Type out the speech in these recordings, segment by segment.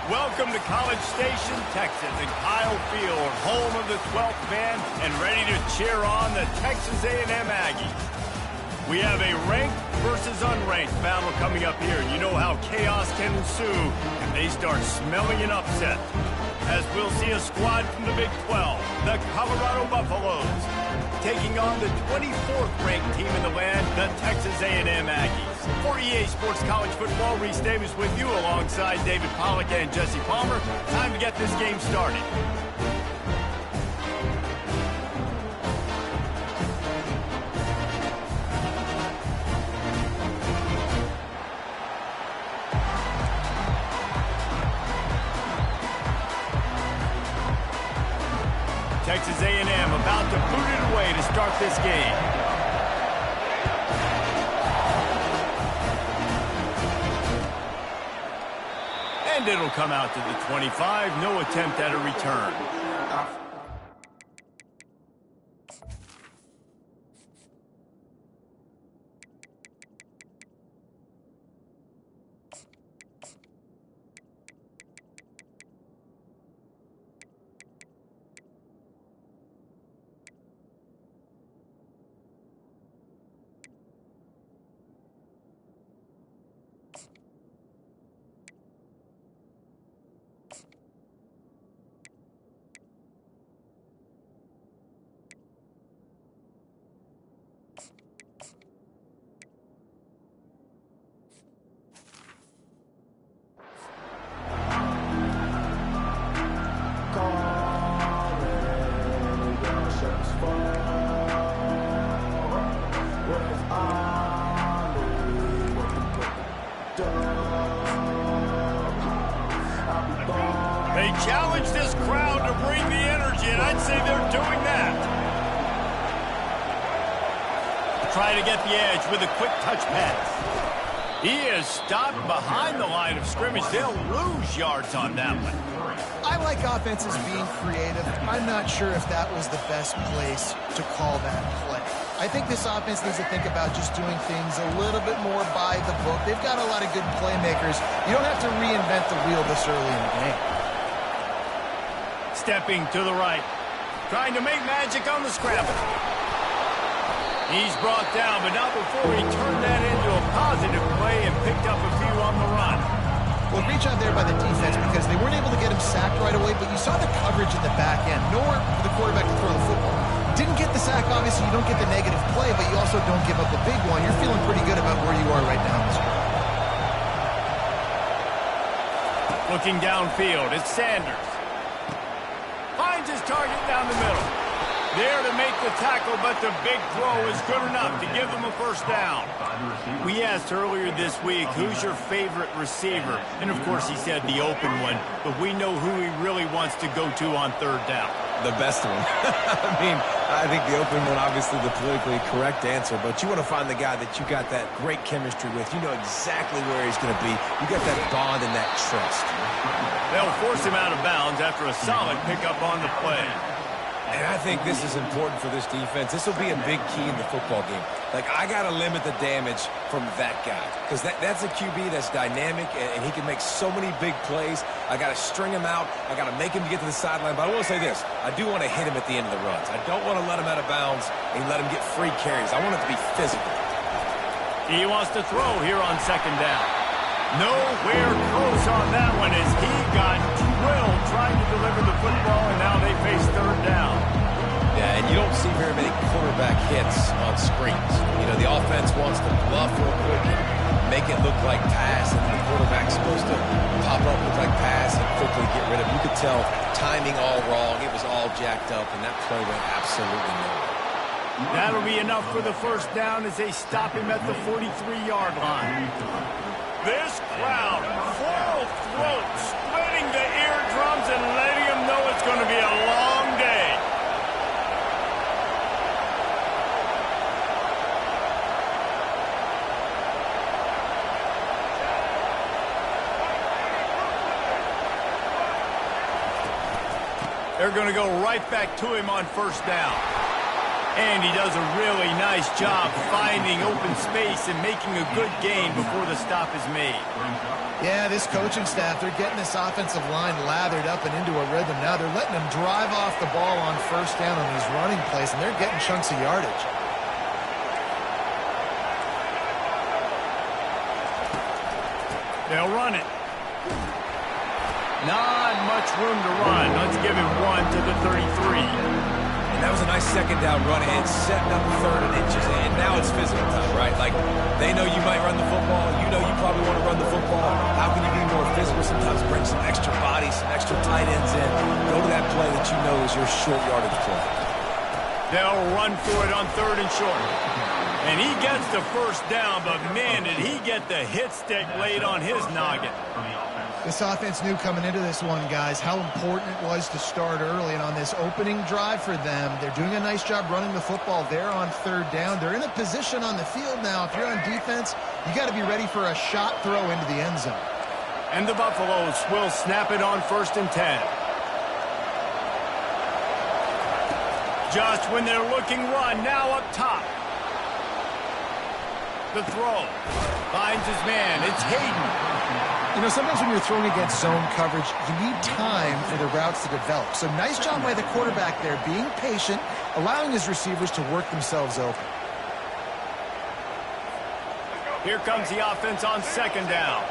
Welcome to College Station, Texas, and Kyle Field, home of the 12th man, and ready to cheer on the Texas A&M Aggies. We have a ranked versus unranked battle coming up here, and you know how chaos can ensue if they start smelling an upset. As we'll see a squad from the Big 12, the Colorado Buffaloes, taking on the 24th ranked team in the land, the Texas A&M Aggies. For EA Sports College Football, Reese Davis with you alongside David Pollack and Jesse Palmer. Time to get this game started. Texas A&M about to boot it away to start this game. And it'll come out to the 25. No attempt at a return. They challenge this crowd to bring the energy, and I'd say they're doing that. Try to get the edge with a quick touch pass. He is stopped behind the line of scrimmage. They'll lose yards on that one. I like offenses being creative. I'm not sure if that was the best place to call that play. I think this offense needs to think about just doing things a little bit more by the book. They've got a lot of good playmakers. You don't have to reinvent the wheel this early in the game. Stepping to the right. Trying to make magic on the scramble. He's brought down, but not before he turned that into a positive play and picked up a few on the run. Well, great job there by the defense because they weren't able to get him sacked right away, but you saw the coverage in the back end. Nowhere for the quarterback to throw the football. Didn't get the sack, obviously. You don't get the negative play, but you also don't give up a big one. You're feeling pretty good about where you are right now in this game. Looking downfield, it's Sanders. Finds his target down the middle. There to make the tackle, but the big throw is good enough to give them a first down. We asked earlier this week, who's your favorite receiver? And, of course, he said the open one, but we know who he really wants to go to on third down. The best one. I think the open one, obviously the politically correct answer, but you want to find the guy that you got that great chemistry with. You know exactly where he's going to be. You got that bond and that trust. They'll force him out of bounds after a solid pickup on the play. And I think this is important for this defense. This will be a big key in the football game. Like, I got to limit the damage from that guy because that's a QB that's dynamic, and he can make so many big plays. I got to string him out. I got to make him get to the sideline. But I will say this. I do want to hit him at the end of the runs. I don't want to let him out of bounds and let him get free carries. I want it to be physical. He wants to throw here on second down. Nowhere close on that one as he got drilled trying to deliver the football, and now they face third down. Yeah, and you don't see very many quarterback hits on screens. You know, the offense wants to bluff real quick and make it look like pass, and the quarterback's supposed to pop up, look like pass, and quickly get rid of it. You could tell timing all wrong. It was all jacked up, and that play went absolutely nowhere. That'll be enough for the first down as they stop him at the 43-yard line. This crowd, full throat, splitting the eardrums and letting them know it's going to be a long day. They're going to go right back to him on first down. And he does a really nice job finding open space and making a good gain before the stop is made. Yeah, this coaching staff, they're getting this offensive line lathered up and into a rhythm now. They're letting them drive off the ball on first down on these running plays, and they're getting chunks of yardage. They'll run it. Not much room to run. Let's give him 1 to the 33. And that was a nice second down run ahead, setting up 3rd and inches. And now it's physical time, right? Like, they know you might run the football. You know you probably want to run the football. How can you be more physical? Sometimes bring some extra bodies, some extra tight ends in. Go to that play that you know is your short yardage play. They'll run for it on 3rd and short. And he gets the first down, but man, did he get the hit stick laid on his noggin. This offense knew coming into this one, guys, how important it was to start early. And on this opening drive for them, they're doing a nice job running the football there on 3rd down. They're in a position on the field now. If you're on defense, you got to be ready for a shot throw into the end zone. And the Buffaloes will snap it on 1st and 10. Just when they're looking run, now up top. The throw. Finds his man. It's Hayden. You know, sometimes when you're throwing against zone coverage, you need time for the routes to develop. So nice job by the quarterback there, being patient, allowing his receivers to work themselves open. Here comes the offense on 2nd down.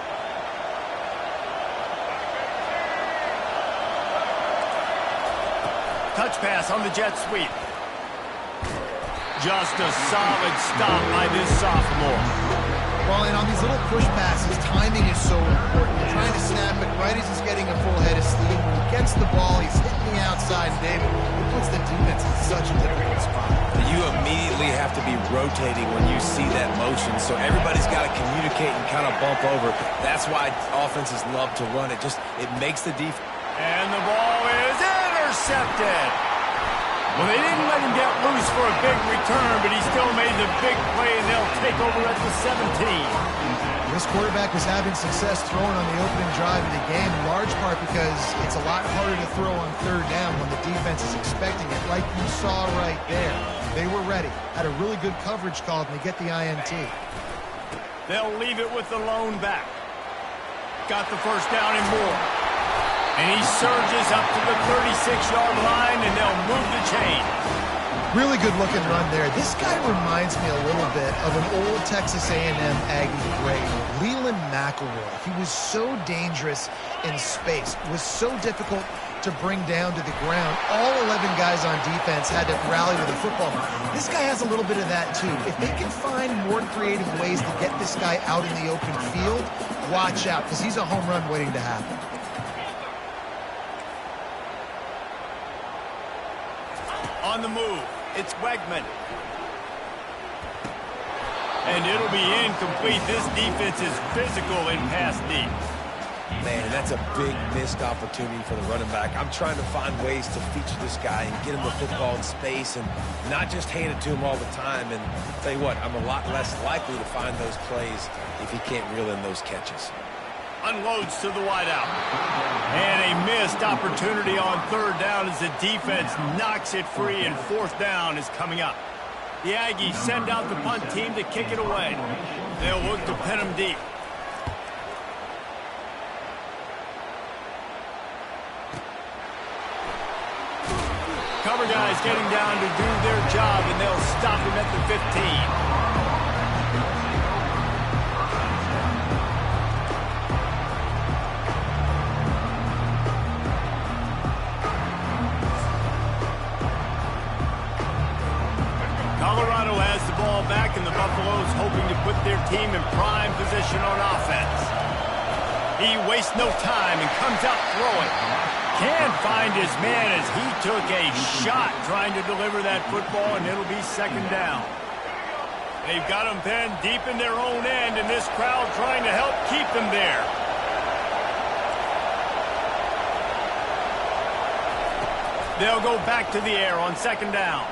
Touch pass on the jet sweep. Just a solid stop by this sophomore. Well, and on these little push passes, timing is so important. You're trying to snap it right as he's getting a full head of steam. When he gets the ball, he's hitting the outside, David. It puts the defense in such a difficult spot. You immediately have to be rotating when you see that motion, so everybody's got to communicate and kind of bump over. That's why offenses love to run it. It makes the defense. And the ball is intercepted. Well, they didn't let him get loose for a big return, but he still made the big play, and they'll take over at the 17. This quarterback was having success throwing on the opening drive of the game, in large part because it's a lot harder to throw on 3rd down when the defense is expecting it, like you saw right there. They were ready, had a really good coverage call, and they get the INT. They'll leave it with the lone back. Got the first down and more. And he surges up to the 36-yard line, and they'll move the chain. Really good-looking run there. This guy reminds me a little bit of an old Texas A&M Aggie great, Leland McElroy. He was so dangerous in space. It was so difficult to bring down to the ground. All 11 guys on defense had to rally to the football. This guy has a little bit of that, too. If they can find more creative ways to get this guy out in the open field, watch out, because he's a home run waiting to happen. On the move, it's Wegman. And it'll be incomplete. This defense is physical in pass deep. Man, that's a big missed opportunity for the running back. I'm trying to find ways to feature this guy and get him the football in space and not just hand it to him all the time. And I'll tell you what, I'm a lot less likely to find those plays if he can't reel in those catches. Unloads to the wideout. And a missed opportunity on 3rd down as the defense knocks it free, and 4th down is coming up. The Aggies send out the punt team to kick it away. They'll look to pin them deep. Cover guys getting down to do their job, and they'll stop him at the 15. Colorado has the ball back, and the Buffaloes hoping to put their team in prime position on offense. He wastes no time and comes out throwing. Can't find his man as he took a shot trying to deliver that football, and it'll be 2nd down. They've got them pinned deep in their own end, and this crowd trying to help keep them there. They'll go back to the air on 2nd down.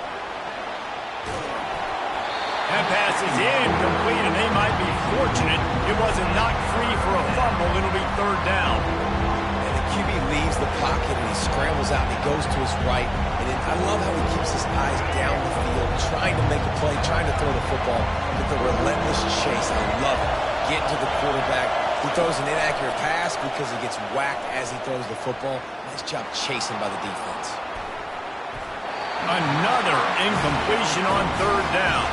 That pass is incomplete, and they might be fortunate it wasn't knocked free for a fumble. It'll be 3rd down. And the QB leaves the pocket and he scrambles out and he goes to his right. And then I love how he keeps his eyes down the field, trying to make a play, trying to throw the football with the relentless chase. I love it. Getting to the quarterback. He throws an inaccurate pass because he gets whacked as he throws the football. Nice job chasing by the defense. Another incompletion on third down.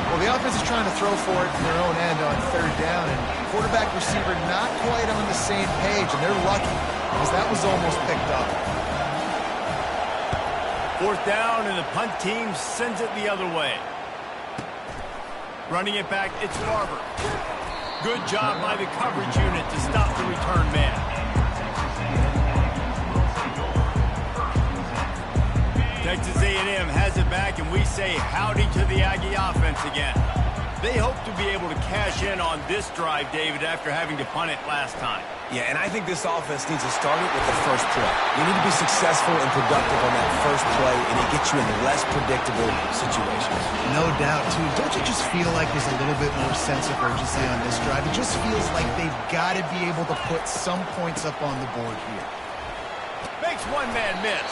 Well, the offense is trying to throw for it in their own end on third down, and quarterback receiver not quite on the same page, and they're lucky because that was almost picked up. Fourth down, and the punt team sends it the other way. Running it back, it's Barber. Good job by the coverage unit to stop the return man. Texas A&M has it back, and we say howdy to the Aggie offense again. They hope to be able to cash in on this drive, David, after having to punt it last time. Yeah, and I think this offense needs to start it with the first play. You need to be successful and productive on that first play, and it gets you in less predictable situations. No doubt, too. Don't you just feel like there's a little bit more sense of urgency on this drive? It just feels like they've got to be able to put some points up on the board here. Makes one man miss.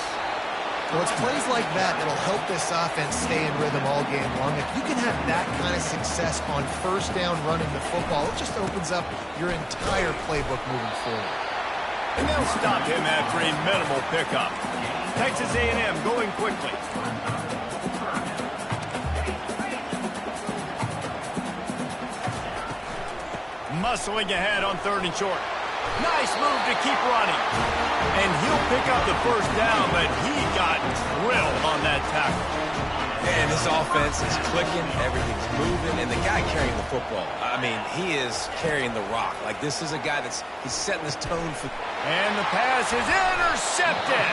Well, it's plays like that that'll help this offense stay in rhythm all game long. If you can have that kind of success on first down running the football, it just opens up your entire playbook moving forward. And they'll stop him after a minimal pickup. Texas A&M going quickly. Muscling ahead on third and short. Nice move to keep running. And he'll pick up the first down, but he got drilled on that tackle. And this offense is clicking, everything's moving, and the guy carrying the football, I mean, he is carrying the rock. Like, this is a guy he's setting this tone for. And the pass is intercepted.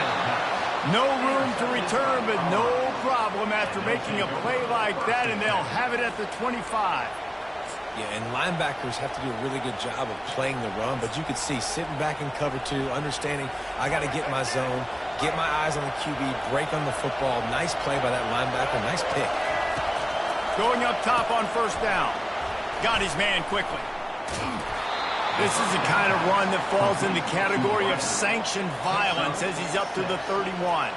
No room to return, but no problem after making a play like that, and they'll have it at the 25. Yeah, and linebackers have to do a really good job of playing the run, but you could see sitting back in cover two, understanding I got to get my zone, get my eyes on the QB, break on the football. Nice play by that linebacker, nice pick. Going up top on first down. Got his man quickly. This is the kind of run that falls in the category of sanctioned violence as he's up to the 31.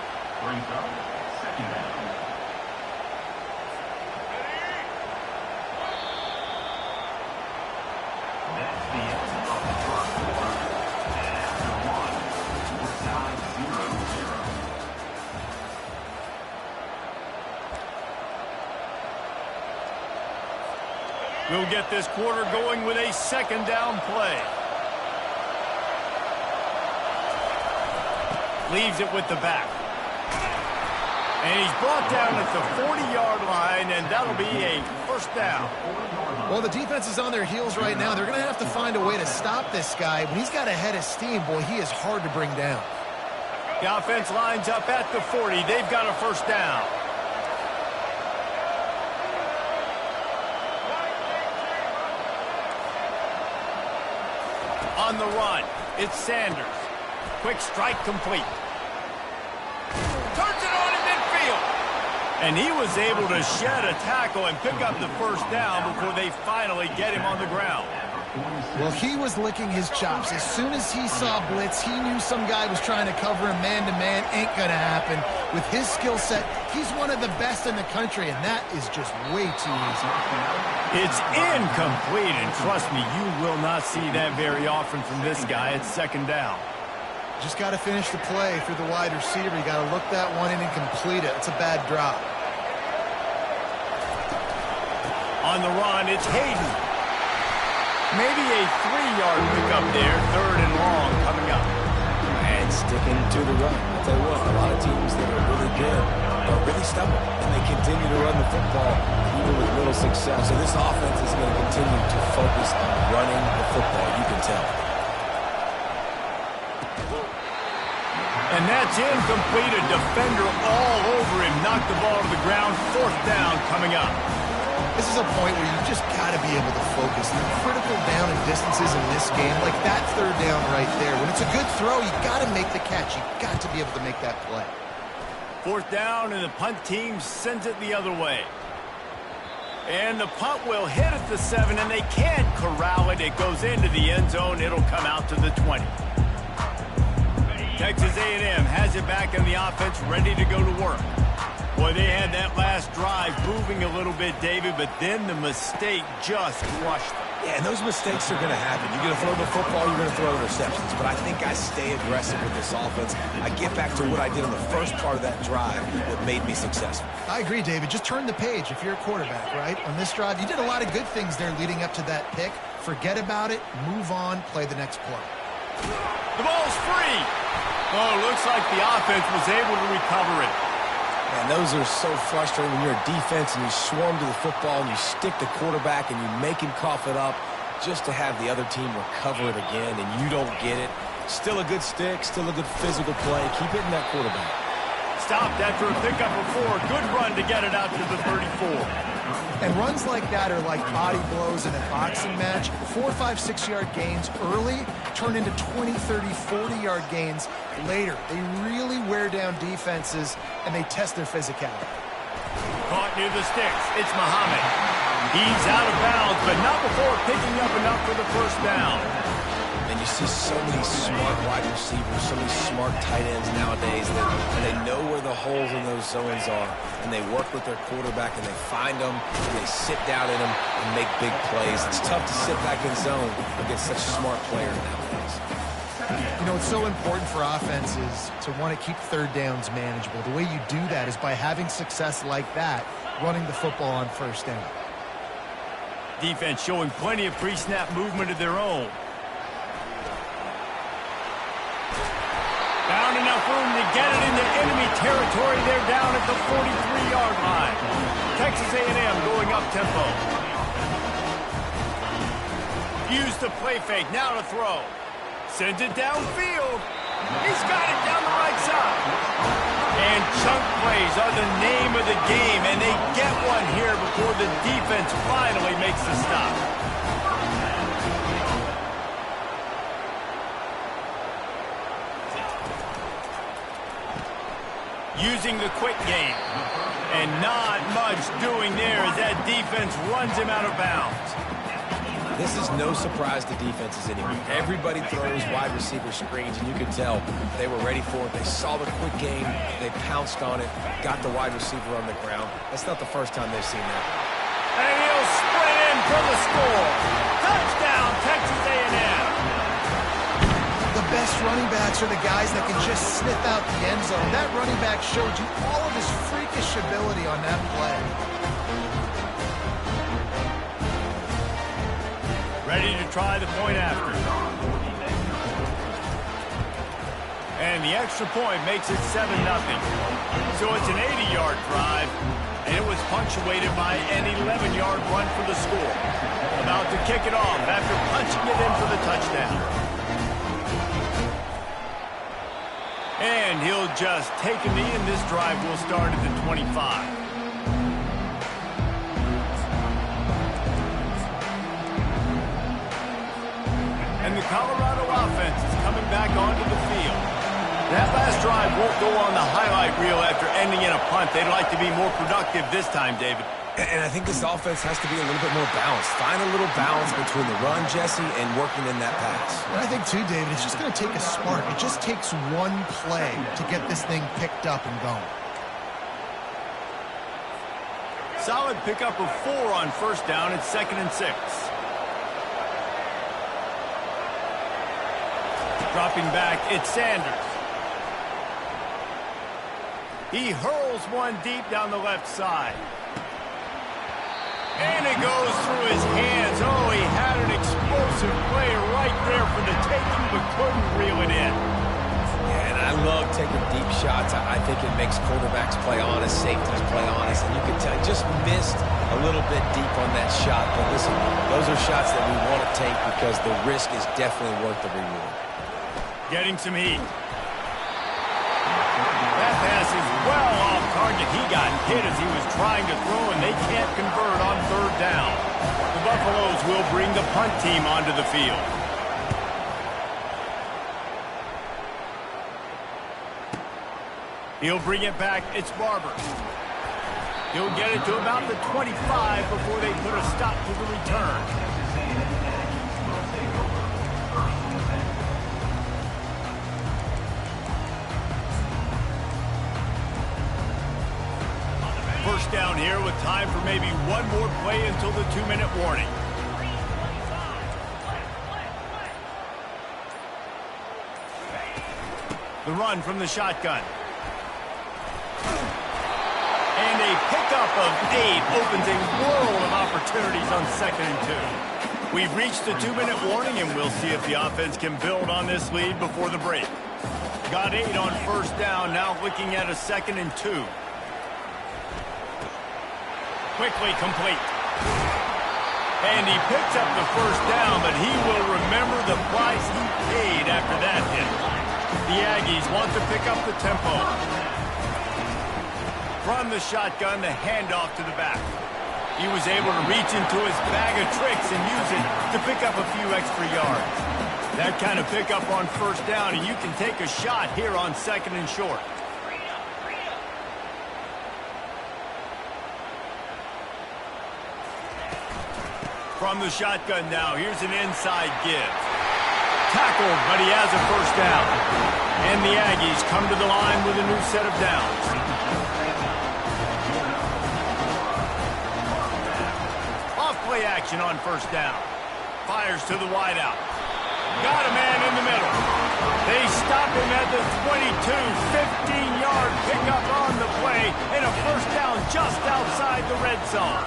We'll get this quarter going with a second down play. Leaves it with the back. And he's brought down at the 40-yard line, and that'll be a first down. Well, the defense is on their heels right now. They're going to have to find a way to stop this guy. When he's got a head of steam, boy, he is hard to bring down. The offense lines up at the 40. They've got a first down. On the run, it's Sanders. Quick strike complete. Turns it on in midfield. And he was able to shed a tackle and pick up the first down before they finally get him on the ground. Well, he was licking his chops. As soon as he saw blitz, he knew some guy was trying to cover him man-to-man. Ain't going to happen. With his skill set, he's one of the best in the country, and that is just way too easy. It's incomplete, and trust me, you will not see that very often from this guy. It's second down. Just got to finish the play for the wide receiver. You got to look that one in and complete it. It's a bad drop. On the run, it's Hayden. Maybe a 3-yard pickup there, third and long coming up. And sticking to the run. I'll tell you what, a lot of teams that are really good are really stubborn, and they continue to run the football even with little success. So this offense is going to continue to focus on running the football, you can tell. And that's incomplete. A defender all over him. Knocked the ball to the ground. Fourth down coming up. This is a point where you just got to be able to focus. The critical down and distances in this game, like that third down right there. When it's a good throw, you got to make the catch. You got to be able to make that play. Fourth down, and the punt team sends it the other way. And the punt will hit at the 7, and they can't corral it. It goes into the end zone. It'll come out to the 20. Texas A&M has it back in the offense, ready to go to work. Boy, they had that last drive moving a little bit, David, but then the mistake just crushed them. Yeah, and those mistakes are going to happen. You're going to throw the football, you're going to throw interceptions. But I think I stay aggressive with this offense. I get back to what I did on the first part of that drive that made me successful. I agree, David. Just turn the page if you're a quarterback, right? On this drive, you did a lot of good things there leading up to that pick. Forget about it, move on, play the next play. The ball's free. Oh, looks like the offense was able to recover it. And those are so frustrating when you're a defense and you swarm to the football and you stick the quarterback and you make him cough it up just to have the other team recover it again and you don't get it. Still a good stick, still a good physical play. Keep hitting that quarterback. Stopped after a pickup of 4. Good run to get it out to the 34. And runs like that are like body blows in a boxing match. 4, 5, 6-yard gains early turn into 20, 30, 40-yard gains later. They really wear down defenses, and they test their physicality. Caught near the sticks. It's Muhammad. He's out of bounds, but not before picking up enough for the first down. And you see so many smart wide receivers, so many smart tight ends nowadays that they know where the holes in those zones are, and they work with their quarterback, and they find them, and they sit down in them and make big plays. It's tough to sit back in zone against such smart players nowadays. You know, it's so important for offenses to want to keep third downs manageable. The way you do that is by having success like that, running the football on first down. Defense showing plenty of pre-snap movement of their own. Found enough room to get it into enemy territory. They're down at the 43-yard line. Texas A&M going up tempo. Use the play fake. Now to throw. Sends it downfield. He's got it down the right side. And chunk plays are the name of the game, and they get one here before the defense finally makes the stop. Using the quick game. And not much doing there as that defense runs him out of bounds. This is no surprise to defenses anymore. Everybody throws wide receiver screens, and you could tell they were ready for it. They saw the quick game. They pounced on it, got the wide receiver on the ground. That's not the first time they've seen that. And he'll sprint in for the score. Touchdown, Texas A&M. The best running backs are the guys that can just sniff out the end zone. That running back showed you all of his freakish ability on that play. Ready to try the point after. And the extra point makes it 7-0. So it's an 80-yard drive, and it was punctuated by an 11-yard run for the score. About to kick it off after punching it in for the touchdown. And he'll just take a knee, and this drive will start at the 25. And the Colorado offense is coming back onto the field. That last drive won't go on the highlight reel after ending in a punt. They'd like to be more productive this time, David. And I think this offense has to be a little bit more balanced. Find a little balance between the run, Jesse, and working in that pass. And I think, too, David, it's just going to take a spark. It just takes one play to get this thing picked up and going. Solid pickup of 4 on first down. It's 2nd and 6. Dropping back, it's Sanders. He hurls one deep down the left side. And it goes through his hands. Oh, he had an explosive play right there for the taking, but couldn't reel it in. Yeah, and I love taking deep shots. I think it makes quarterbacks play honest, safeties play honest, and you can tell just missed a little bit deep on that shot. But listen, those are shots that we want to take because the risk is definitely worth the reward. Getting some heat. That pass is well off target. He got hit as he was trying to throw, and they can't convert on 3rd down. The Buffaloes will bring the punt team onto the field. He'll bring it back. It's Barber. He'll get it to about the 25 before they put a stop to the return. first down here with time for maybe one more play until the 2-minute warning. The run from the shotgun. And a pickup of 8 opens a world of opportunities on 2nd and 2. We've reached the 2-minute warning, and we'll see if the offense can build on this lead before the break. Got 8 on first down, now looking at a 2nd and 2. Quickly complete. And he picks up the first down, but he will remember the price he paid after that hit. The Aggies want to pick up the tempo. From the shotgun, the handoff to the back. He was able to reach into his bag of tricks and use it to pick up a few extra yards. That kind of pickup on first down, and you can take a shot here on 2nd and short. From the shotgun now, here's an inside give. Tackled, but he has a first down. And the Aggies come to the line with a new set of downs. Off-play action on first down. Fires to the wideout. Got a man in the middle. They stop him at the 22. 15-yard pickup on the play, and a first down just outside the red zone.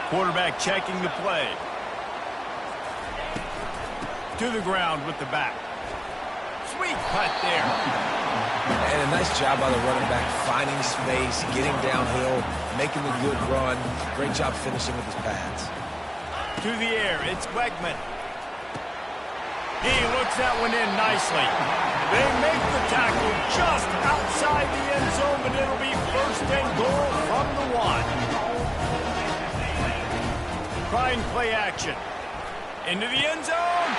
Quarterback checking the play. To the ground with the back. Sweet cut there. And a nice job by the running back, finding space, getting downhill, making a good run. Great job finishing with his pads. To the air, it's Wegman. He looks that one in nicely. They make the tackle just outside the end zone, but it'll be 1st and goal from the 1. Trying play action. Into the end zone.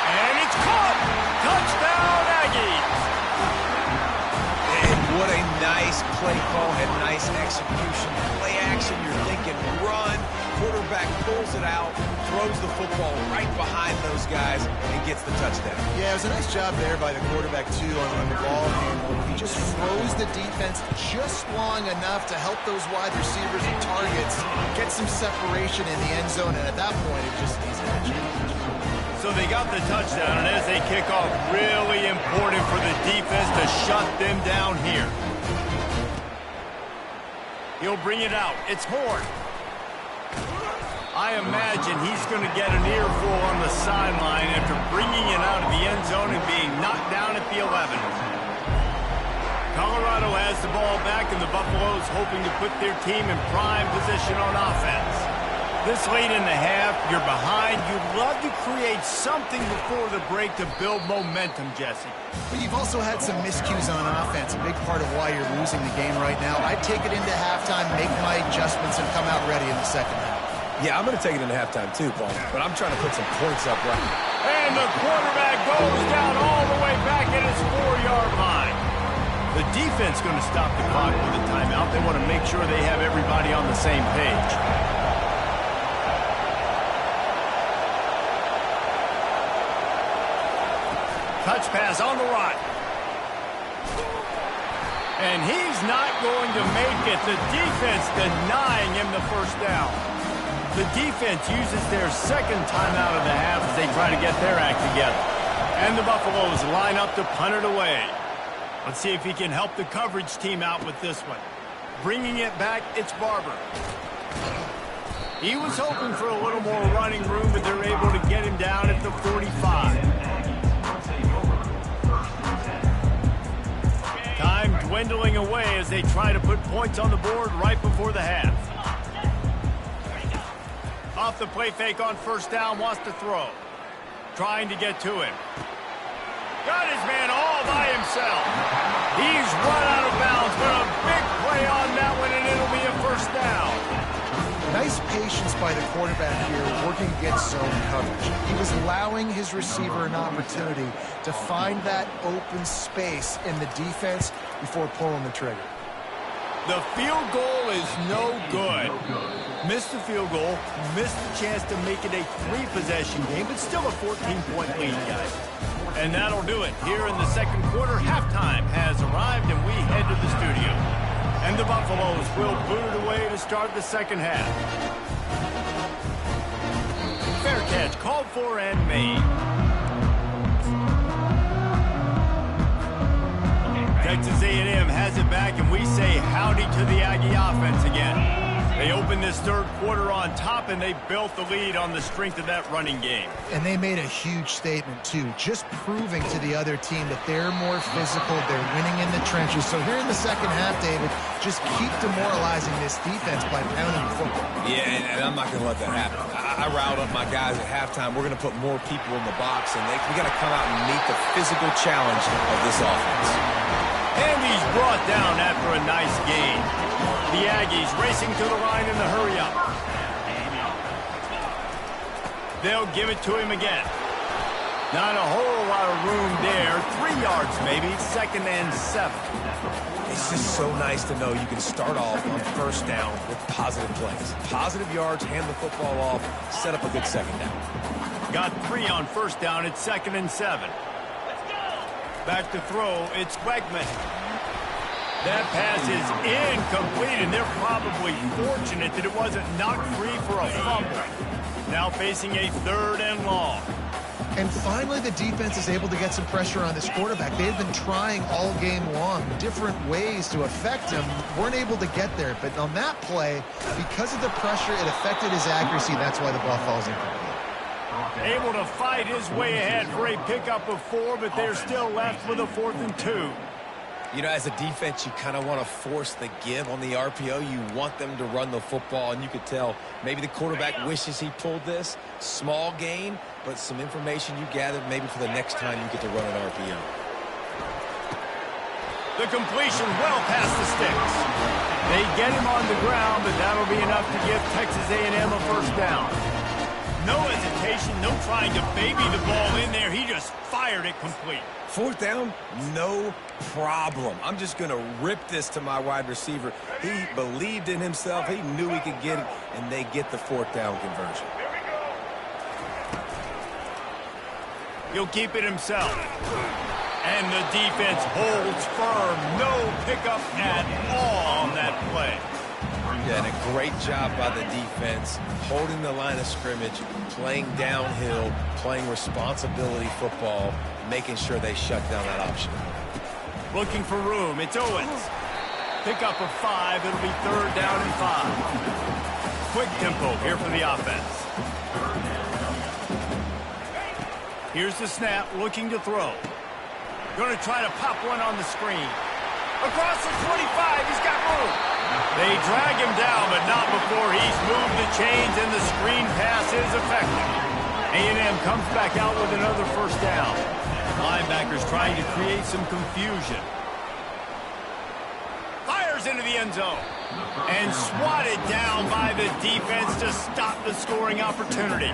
And it's caught! Touchdown, Aggies! And what a nice play call and nice execution. Play action, you're thinking run. Quarterback pulls it out, throws the football right behind those guys, and gets the touchdown. Yeah, it was a nice job there by the quarterback, too, on the ball handle. He just froze the defense just long enough to help those wide receivers and targets get some separation in the end zone, and at that point, it just needs to change. So they got the touchdown, and as they kick off, really important for the defense to shut them down here. He'll bring it out. It's Horn. I imagine he's going to get an earful on the sideline after bringing it out of the end zone and being knocked down at the 11. Colorado has the ball back, and the Buffaloes hoping to put their team in prime position on offense. This late in the half, you're behind. You'd love to create something before the break to build momentum, Jesse. But you've also had some miscues on offense, a big part of why you're losing the game right now. I'd take it into halftime, make my adjustments, and come out ready in the second half. Yeah, I'm going to take it into halftime too, Paul, but I'm trying to put some points up right now. And the quarterback goes down all the way back at his 4-yard line. The defense going to stop the clock with a timeout. They want to make sure they have everybody on the same page. Touch pass on the right. And he's not going to make it. The defense denying him the first down. The defense uses their second timeout of the half as they try to get their act together. And the Buffaloes line up to punt it away. Let's see if he can help the coverage team out with this one. Bringing it back, it's Barber. He was hoping for a little more running room, but they're able to get him down at the 45. Time dwindling away as they try to put points on the board right before the half. Off the play fake on first down, wants to throw. Trying to get to him. Got his man all by himself. He's run out of bounds, but a big play on that one, and it'll be a first down. Nice patience by the quarterback here, working against zone coverage. He was allowing his receiver an opportunity to find that open space in the defense before pulling the trigger. The field goal is no good. Missed the field goal, missed the chance to make it a 3-possession game, but still a 14-point lead, guys. And that'll do it. Here in the second quarter, halftime has arrived, and we head to the studio. And the Buffaloes will boot it away to start the second half. Fair catch, called for and made. Texas A&M has it back, and we say howdy to the Aggie offense again. They opened this third quarter on top, and they built the lead on the strength of that running game. And they made a huge statement, too, just proving to the other team that they're more physical, they're winning in the trenches. So here in the second half, David, just keep demoralizing this defense by pounding the football. Yeah, and I'm not going to let that happen. I riled up my guys at halftime. We're going to put more people in the box, and we got to come out and meet the physical challenge of this offense. And he's brought down after a nice gain. The Aggies racing to the line in the hurry-up. They'll give it to him again. Not a whole lot of room there. 3 yards maybe, 2nd and 7. It's just so nice to know you can start off on first down with positive plays. Positive yards, hand the football off, set up a good second down. Got 3 on first down. It's 2nd and 7. Back to throw. It's Wegman. That pass is incomplete, and they're probably fortunate that it wasn't knocked free for a fumble. Now facing a 3rd and long. And finally, the defense is able to get some pressure on this quarterback. They've been trying all game long, different ways to affect him. Weren't able to get there. But on that play, because of the pressure, it affected his accuracy. That's why the ball falls incomplete. Able to fight his way ahead for a pickup of 4, but they're still left with a 4th and 2. You know, as a defense, you kind of want to force the give on the RPO. You want them to run the football, and you could tell maybe the quarterback wishes he pulled this. Small gain, but some information you gathered maybe for the next time you get to run an RPO. The completion well past the sticks. They get him on the ground, but that'll be enough to give Texas A&M a first down. No hesitation, no trying to baby the ball in there. He just fired it complete. 4th down, no problem. I'm just going to rip this to my wide receiver. He believed in himself. He knew he could get it, and they get the 4th down conversion. He'll keep it himself. And the defense holds firm. No pickup at all on that play. Yeah, and a great job by the defense, holding the line of scrimmage, playing downhill, playing responsibility football, making sure they shut down that option. Looking for room. It's Owens. Pickup of 5. It'll be 3rd down and 5. Quick tempo here for the offense. Here's the snap, looking to throw. Going to try to pop one on the screen. Across the 25, he's got room. They drag him down, but not before he's moved the chains, and the screen pass is effective. A&M comes back out with another first down. Linebackers trying to create some confusion. Fires into the end zone. And swatted down by the defense to stop the scoring opportunity.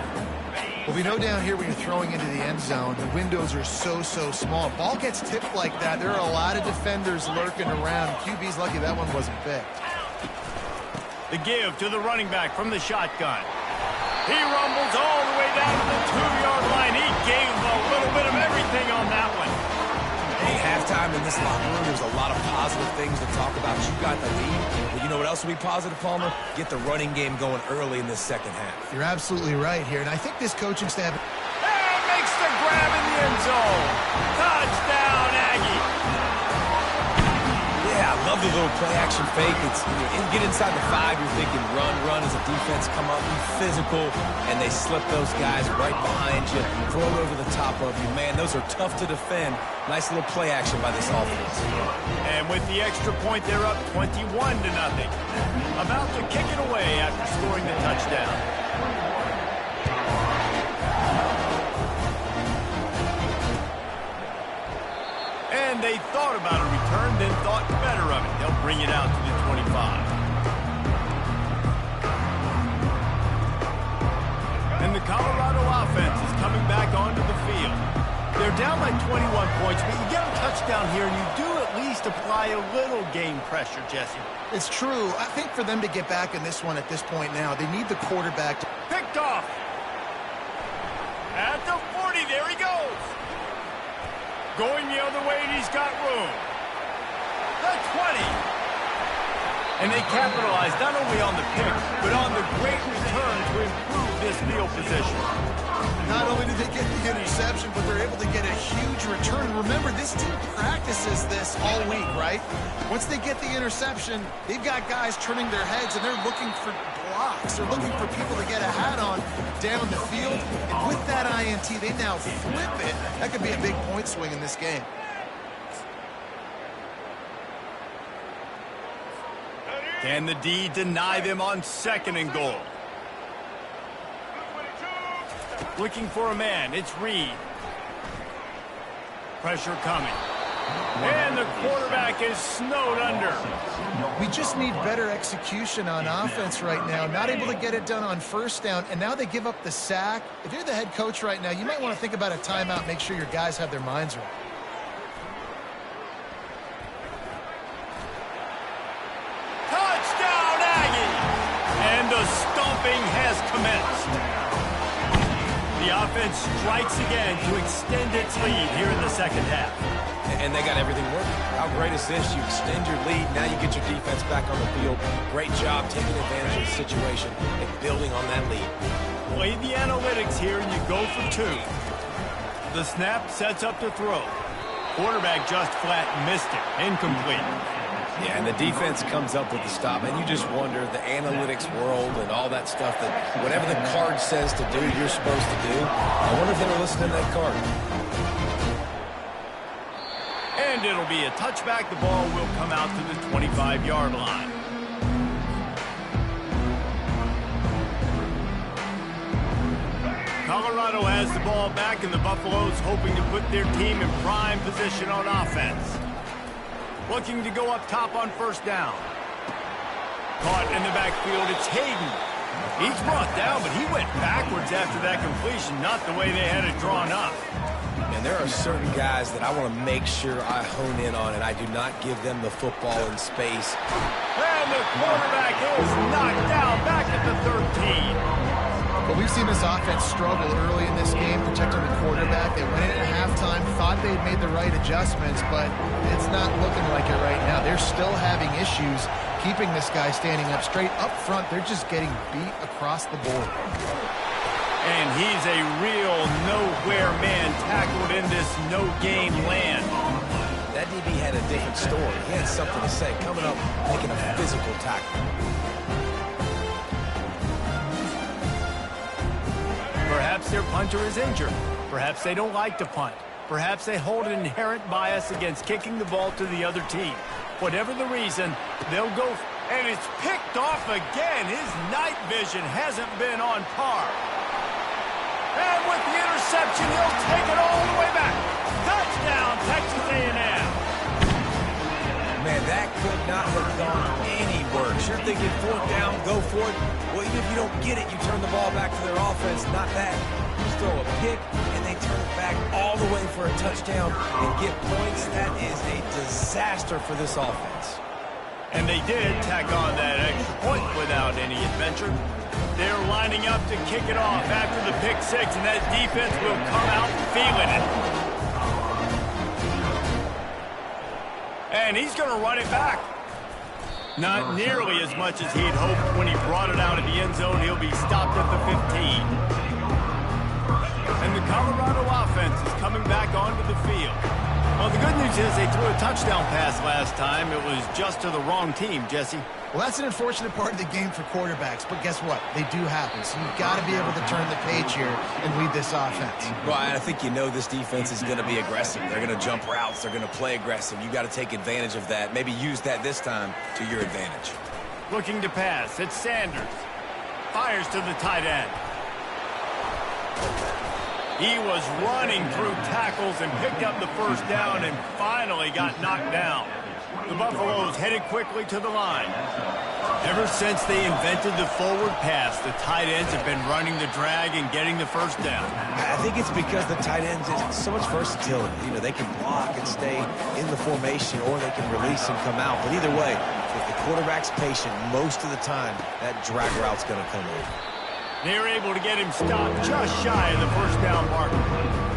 Well, we know down here when you're throwing into the end zone, the windows are so small. Ball gets tipped like that. There are a lot of defenders lurking around. QB's lucky that one wasn't picked. The give to the running back from the shotgun. He rumbles all the way down to the 2-yard line. He gave a little bit of everything on that one. Hey, halftime in this locker room, there's a lot of positive things to talk about. You got the lead. Well, you know what else will be positive, Palmer? Get the running game going early in this second half. You're absolutely right here, and I think this coaching staff... And makes the grab in the end zone. Touchdown, Aggie. Yeah, I love the little play-action fake. It's get inside the 5, you're thinking run as a defense, come up, be physical, and they slip those guys right behind you, throw it over the top of you. Man, those are tough to defend. Nice little play action by this offense. And with the extra point, they're up 21-0. About to kick it away after scoring the touchdown. And they thought about a return, then thought better of it. They'll bring it out to the 25. And the Colorado offense is coming back onto the field. They're They're down by 21 points, but you get a touchdown here, and you do at least apply a little game pressure, Jesse. It's true. I think for them to get back in this one at this point now, they need the quarterback to... Picked off. At the 40, there he goes. Going the other way, and he's got room. The 20. And they capitalize not only on the pick, but on the great return to improve this field position. Not only do they get the interception, but they're able to get a huge return. Remember, this team practices this all week, right? Once they get the interception, they've got guys turning their heads, and they're looking for blocks. They're looking for people to get a hat on down the field. And with that INT, they now flip it. That could be a big point swing in this game. Can the D deny them on 2nd and goal? Looking for a man. It's Reed. Pressure coming. And the quarterback is snowed under. We just need better execution on offense right now. Not able to get it done on 1st down, and now they give up the sack. If you're the head coach right now, you might want to think about a timeout, make sure your guys have their minds right. Touchdown, Aggie! And the stomping has commenced. The offense strikes again to extend its lead here in the 2nd half. And they got everything working. How great is this? You extend your lead. Now you get your defense back on the field. Great job taking advantage of the situation and building on that lead. Play the analytics here, and you go for 2. The snap sets up to throw. Quarterback just flat missed it. Incomplete. Yeah, and the defense comes up with the stop, and you just wonder, the analytics world and all that stuff, that whatever the card says to do, you're supposed to do. I wonder if they were listening to that card. And it'll be a touchback. The ball will come out to the 25-yard line. Colorado has the ball back, and the Buffaloes hoping to put their team in prime position on offense. Looking to go up top on 1st down. Caught in the backfield, it's Hayden. He's brought down, but he went backwards after that completion, not the way they had it drawn up. And there are certain guys that I want to make sure I hone in on, and I do not give them the football in space. And the quarterback is knocked down back at the 13. But we've seen this offense struggle early in this game, protecting the quarterback. They went in at halftime, thought they'd made the right adjustments, but it's not looking like it right now. They're still having issues keeping this guy standing up straight. Up front, they're just getting beat across the board. And he's a real nowhere man tackled in this no-game land. That DB had a different story. He had something to say, coming up, making a physical tackle. Perhaps their punter is injured. Perhaps they don't like to punt. Perhaps they hold an inherent bias against kicking the ball to the other team. Whatever the reason, they'll go. And it's picked off again. His night vision hasn't been on par. And with the interception, he'll take it all the way back. Touchdown, Texas A&M. Man, that could not have gone any worse. You're thinking 4th down, go for it. Well, even if you don't get it, you turn the ball back to their offense. Not that. You just throw a pick, and they turn it back all the way for a touchdown and get points. That is a disaster for this offense. And they did tack on that extra point without any adventure. They're lining up to kick it off after the pick 6, and that defense will come out feeling it. And he's going to run it back. Not nearly as much as he'd hoped when he brought it out of the end zone. He'll be stopped at the 15. And the Colorado offense is coming back onto the field. Well, the good news is they threw a touchdown pass last time. It was just to the wrong team, Jesse. Well, that's an unfortunate part of the game for quarterbacks, but guess what? They do happen, so you've got to be able to turn the page here and lead this offense. Well, I think you know this defense is going to be aggressive. They're going to jump routes. They're going to play aggressive. You got to take advantage of that. Maybe use that this time to your advantage. Looking to pass. It's Sanders. Fires to the tight end. He was running through tackles and picked up the 1st down and finally got knocked down. The Buffaloes headed quickly to the line. Ever since they invented the forward pass, the tight ends have been running the drag and getting the first down. I think it's because the tight ends is so much versatility. You know, they can block and stay in the formation, or they can release and come out. But either way, if the quarterback's patient, most of the time, that drag route's going to come in. They're able to get him stopped just shy of the first down marker.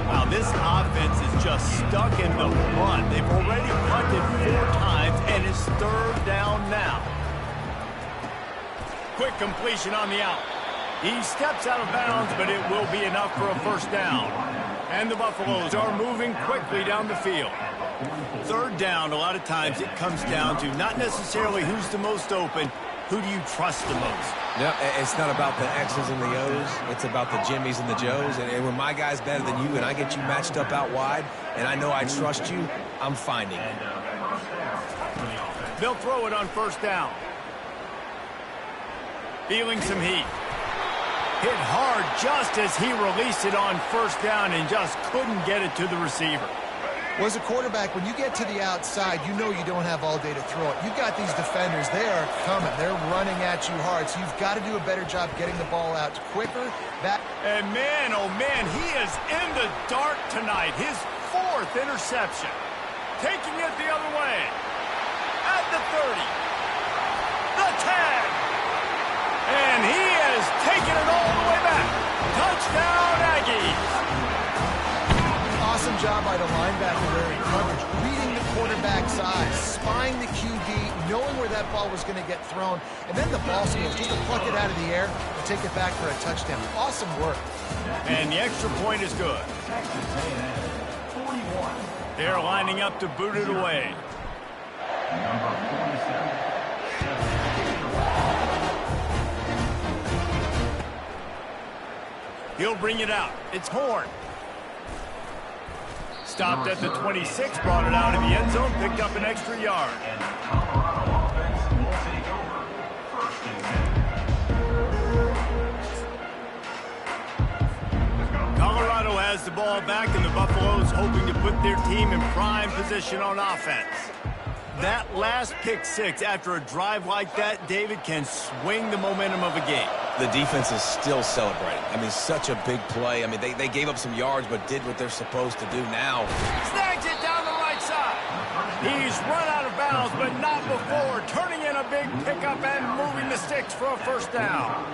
Wow, this offense is just stuck in the punt. They've already punted 4 times, and it's 3rd down now. Quick completion on the out. He steps out of bounds, but it will be enough for a first down. And the Buffaloes are moving quickly down the field. 3rd down, a lot of times it comes down to not necessarily who's the most open, who do you trust the most? No, it's not about the X's and the O's. It's about the Jimmies and the Joes. And when my guy's better than you and I get you matched up out wide, and I know I trust you, I'm finding it. They'll throw it on first down. Feeling some heat. Hit hard just as he released it on first down and just couldn't get it to the receiver. Well, as a quarterback, when you get to the outside, you know you don't have all day to throw it. You've got these defenders. They are coming. They're running at you hard, so you've got to do a better job getting the ball out quicker. And man, oh man, he is in the dark tonight. His 4th interception. Taking it the other way. At the 30. The 10. And he is taking it all the way back. Touchdown, Aggies. Awesome job by the linebacker there in coverage, reading the quarterback's eyes, spying the QB, knowing where that ball was going to get thrown, and then the ball skills, just to pluck it out of the air and take it back for a touchdown. Awesome work. And the extra point is good. They're lining up to boot it away. He'll bring it out. It's Horn. Stopped at the 26, brought it out of the end zone, picked up an extra yard. Colorado has the ball back, and the Buffaloes hoping to put their team in prime position on offense. That last pick 6 after a drive like that, David, can swing the momentum of a game. The defense is still celebrating. I mean, such a big play. I mean, they gave up some yards, but did what they're supposed to do now. Snags it down the right side. He's run out of bounds, but not before. Turning in a big pickup and moving the sticks for a first down.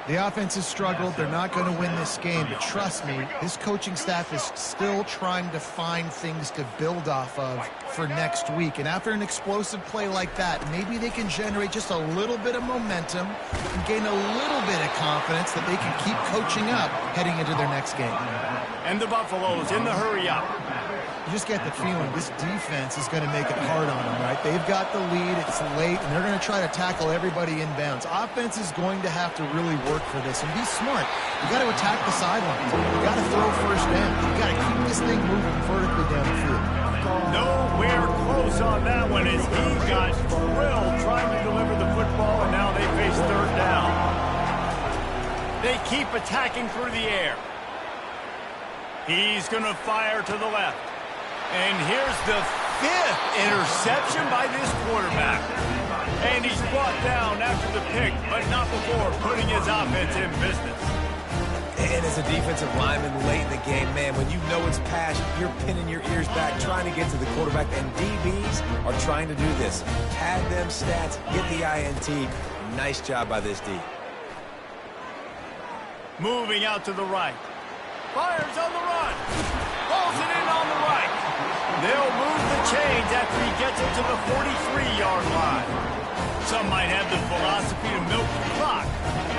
The offense has struggled. They're not going to win this game, but trust me, this coaching staff is still trying to find things to build off of for next week. And after an explosive play like that, maybe they can generate just a little bit of momentum and gain a little bit of confidence that they can keep coaching up heading into their next game. And the Buffaloes in the hurry up. You just get the feeling this defense is going to make it hard on them, right? They've got the lead, it's late, and they're going to try to tackle everybody inbounds. Offense is going to have to really work for this and be smart. You got to attack the sidelines. You got to throw first down. You got to keep this thing moving vertically down the field. Nowhere close on that one as he got drilled trying to deliver the football, and now they face 3rd down. They keep attacking through the air. He's going to fire to the left. And here's the 5th interception by this quarterback. And he's brought down after the pick, but not before putting his offense in business. And as a defensive lineman late in the game, man, when you know it's pass, you're pinning your ears back, trying to get to the quarterback. And DBs are trying to do this. Pad them stats, get the INT. Nice job by this D. Moving out to the right. Fires on the run. Pulls it in on the right. They'll move the chains after he gets it to the 43-yard line. Some might have the philosophy to milk the clock.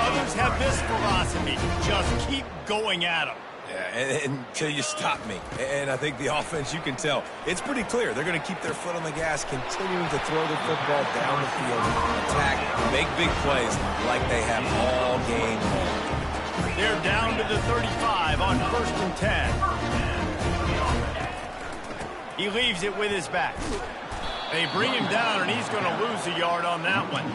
Others have this philosophy. Just keep going at them. Yeah, until you stop me. And I think the offense, you can tell, it's pretty clear. They're going to keep their foot on the gas, continuing to throw the football down the field, attack, make big plays like they have all game long. They're down to the 35 on 1st and 10. He leaves it with his back. They bring him down, and he's going to lose a yard on that one.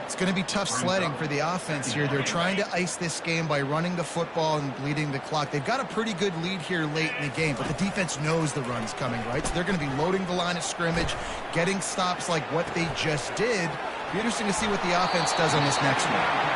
It's going to be tough sledding for the offense here. They're trying to ice this game by running the football and bleeding the clock. They've got a pretty good lead here late in the game, but the defense knows the run's coming, right? So they're going to be loading the line of scrimmage, getting stops like what they just did, Be interesting to see what the offense does on this next one.